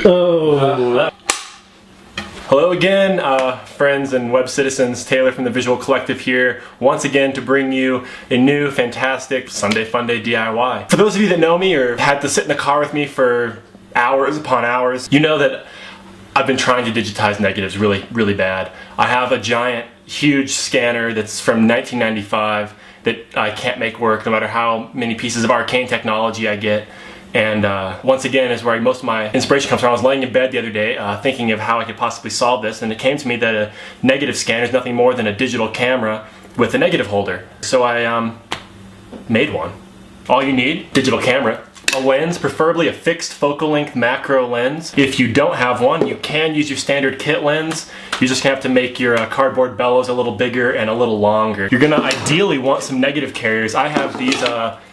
Oh. Hello again, friends and web citizens. Taylor from the Visual Collective here, once again to bring you a new, fantastic Sunday Funday DIY. For those of you that know me or had to sit in the car with me for hours upon hours, you know that I've been trying to digitize negatives really bad. I have a giant, huge scanner that's from 1995 that I can't make work no matter how many pieces of arcane technology I get. And once again is where most of my inspiration comes from. I was laying in bed the other day thinking of how I could possibly solve this, and it came to me that a negative scanner is nothing more than a digital camera with a negative holder. So I made one. All you need, digital camera, a lens, preferably a fixed focal length macro lens. If you don't have one, you can use your standard kit lens. You're just gonna have to make your cardboard bellows a little bigger and a little longer. You're gonna ideally want some negative carriers. I have these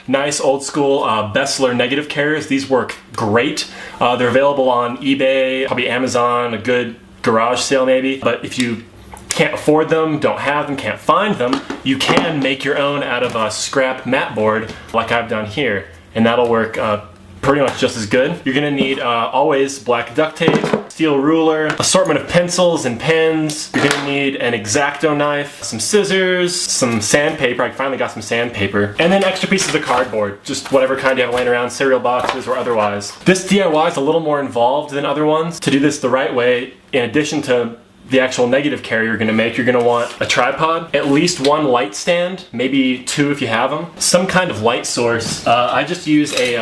nice old school Bessler negative carriers. These work great. They're available on eBay, probably Amazon, a good garage sale maybe. But if you can't afford them, don't have them, can't find them, you can make your own out of a scrap mat board like I've done here. And that'll work pretty much just as good. You're gonna need always black duct tape, steel ruler, assortment of pencils and pens. You're gonna need an X-Acto knife, some scissors, some sandpaper. I finally got some sandpaper. And then extra pieces of cardboard, just whatever kind you have laying around, cereal boxes or otherwise. This DIY is a little more involved than other ones. To do this the right way, in addition to the actual negative carrier you're gonna make, you're gonna want a tripod, at least one light stand, maybe two if you have them, some kind of light source. I just use a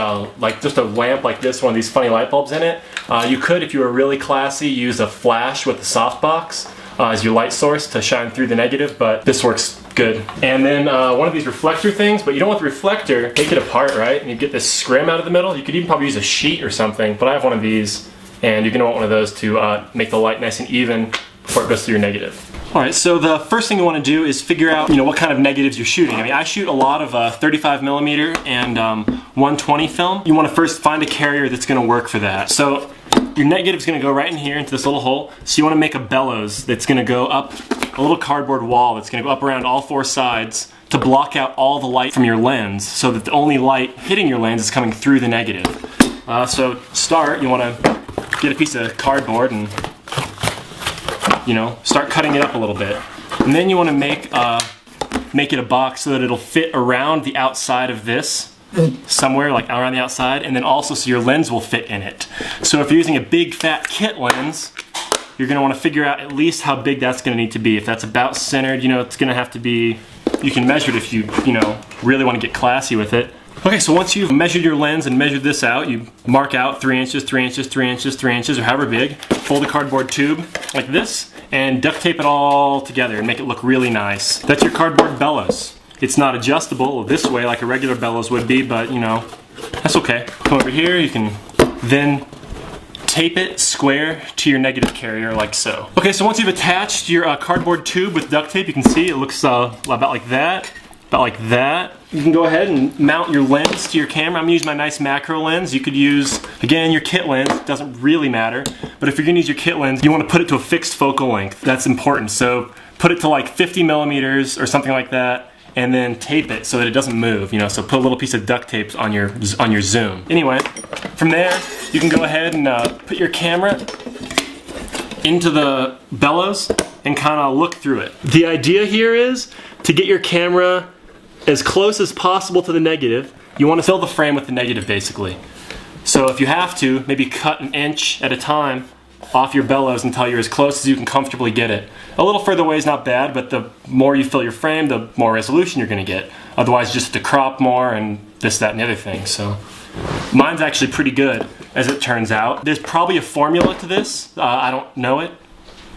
just a lamp like this, one of these funny light bulbs in it. You could, if you were really classy, use a flash with a softbox as your light source to shine through the negative, but this works good. And then one of these reflector things, but you don't want the reflector, take it apart, right? And you get this scrim out of the middle. You could even probably use a sheet or something, but I have one of these, and you're gonna want one of those to make the light nice and even before it goes through your negative. Alright, so the first thing you want to do is figure out, what kind of negatives you're shooting. I mean, I shoot a lot of 35mm and 120 film. You want to first find a carrier that's going to work for that. So your negative's going to go right in here into this little hole. So you want to make a bellows that's going to go up a little cardboard wall that's going to go up around all four sides to block out all the light from your lens so that the only light hitting your lens is coming through the negative. So to start, you want to get a piece of cardboard and start cutting it up a little bit. And then you want to make it a box so that it'll fit around the outside of this, somewhere like around the outside, and then also so your lens will fit in it. So if you're using a big fat kit lens, you're going to want to figure out at least how big that's going to need to be. If that's about centered, it's going to have to be, you can measure it if you really want to get classy with it. Okay, so once you've measured your lens and measured this out, you mark out 3 inches, 3 inches, 3 inches, 3 inches, or however big. Fold the cardboard tube like this and duct tape it all together and make it look really nice. That's your cardboard bellows. It's not adjustable this way like a regular bellows would be, but that's okay. Come over here, you can then tape it square to your negative carrier like so. Okay, so once you've attached your cardboard tube with duct tape, you can see it looks about like that. About like that. You can go ahead and mount your lens to your camera. I'm gonna use my nice macro lens. You could use, again, your kit lens. It doesn't really matter. But if you're gonna use your kit lens, you wanna put it to a fixed focal length. That's important. So put it to like 50mm or something like that, and then tape it so that it doesn't move. So put a little piece of duct tape on your zoom. Anyway, from there, you can go ahead and put your camera into the bellows and kind of look through it. The idea here is to get your camera as close as possible to the negative. You want to fill the frame with the negative basically. So if you have to, maybe cut an inch at a time off your bellows until you're as close as you can comfortably get it. A little further away is not bad, but the more you fill your frame, the more resolution you're going to get. Otherwise, just to crop more and this, that, and the other thing. So mine's actually pretty good, as it turns out. There's probably a formula to this. I don't know it.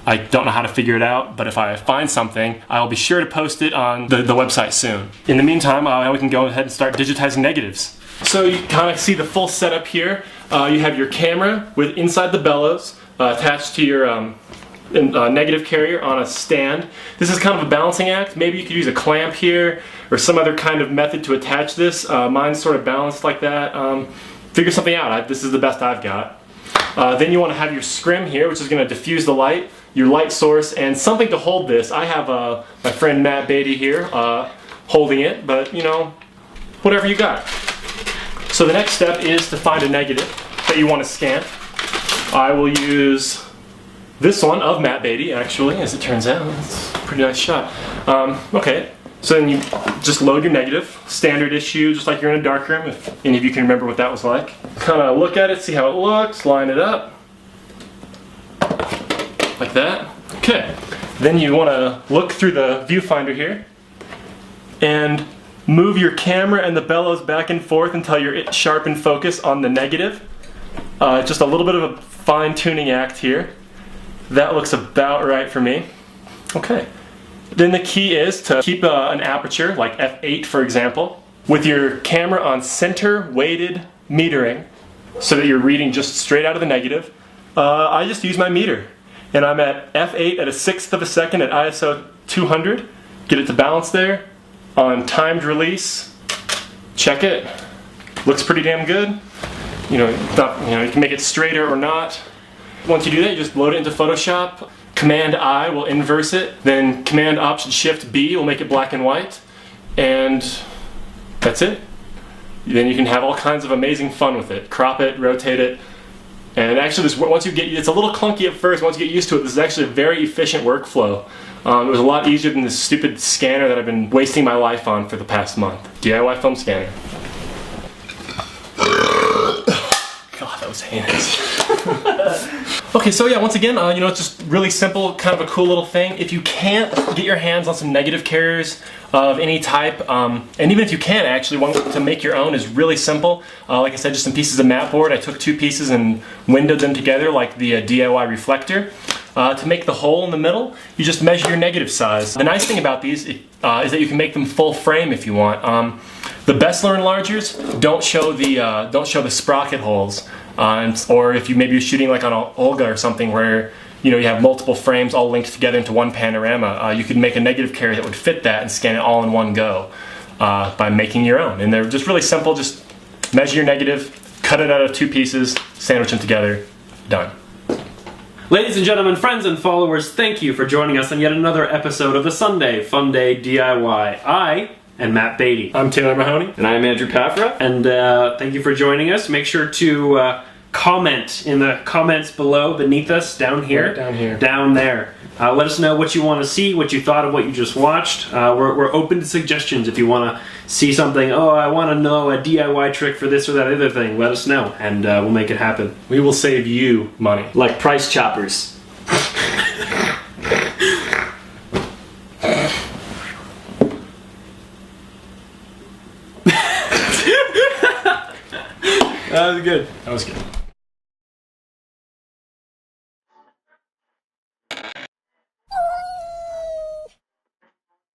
I don't know how to figure it out, but if I find something, I'll be sure to post it on the website soon. In the meantime, we can go ahead and start digitizing negatives. So you kind of see the full setup here. You have your camera with inside the bellows attached to your negative carrier on a stand. This is kind of a balancing act. Maybe you could use a clamp here or some other kind of method to attach this. Mine's sort of balanced like that. Figure something out. This is the best I've got. Then you want to have your scrim here, which is going to diffuse the light, your light source, and something to hold this. I have my friend Matt Beatty here holding it, but whatever you got. So the next step is to find a negative that you want to scan. I will use this one of Matt Beatty, actually, as it turns out. It's a pretty nice shot. Okay, so then you just load your negative, standard issue, just like you're in a darkroom, if any of you can remember what that was like. Kind of look at it, see how it looks, line it up, like that. Okay, then you want to look through the viewfinder here, and move your camera and the bellows back and forth until you're sharp and focus on the negative. Just a little bit of a fine-tuning act here. That looks about right for me. Okay. Then the key is to keep an aperture, like f8 for example, with your camera on center weighted metering so that you're reading just straight out of the negative. I just use my meter. And I'm at f8 at 1/6 of a second at ISO 200. Get it to balance there. On timed release, check it. Looks pretty damn good. You can make it straighter or not. Once you do that, you just load it into Photoshop. Command-I will inverse it. Then Command-Option-Shift-B will make it black and white. And that's it. Then you can have all kinds of amazing fun with it. Crop it, rotate it. And actually, it's a little clunky at first. Once you get used to it, this is actually a very efficient workflow. It was a lot easier than this stupid scanner that I've been wasting my life on for the past month. DIY foam scanner. God, that was heinous. Okay, so yeah, once again, it's just really simple, kind of a cool little thing. If you can't get your hands on some negative carriers of any type, and even if you can, actually, one to make your own is really simple. Like I said, just some pieces of mat board. I took 2 pieces and windowed them together like the DIY reflector. To make the hole in the middle, you just measure your negative size. The nice thing about these is that you can make them full frame if you want. The Bessler enlargers don't show the sprocket holes, or if maybe you're shooting like on an Olga or something where you have multiple frames all linked together into one panorama, you could make a negative carrier that would fit that and scan it all in one go by making your own. And they're just really simple. Just measure your negative, cut it out of 2 pieces, sandwich them together, done. Ladies and gentlemen, friends and followers, thank you for joining us on yet another episode of the Sunday FUNDAY DIY. I am Matt Beatty. I'm Taylor Mahoney. And I'm Andrew Pafra. And thank you for joining us. Make sure to comment in the comments below, beneath us, down here. Right down here. Down there. Let us know what you want to see, what you thought of what you just watched. We're open to suggestions. If you want to see something, oh, I want to know a DIY trick for this or that other thing, let us know, and we'll make it happen. We will save you money. Like price choppers. That was good. That was good.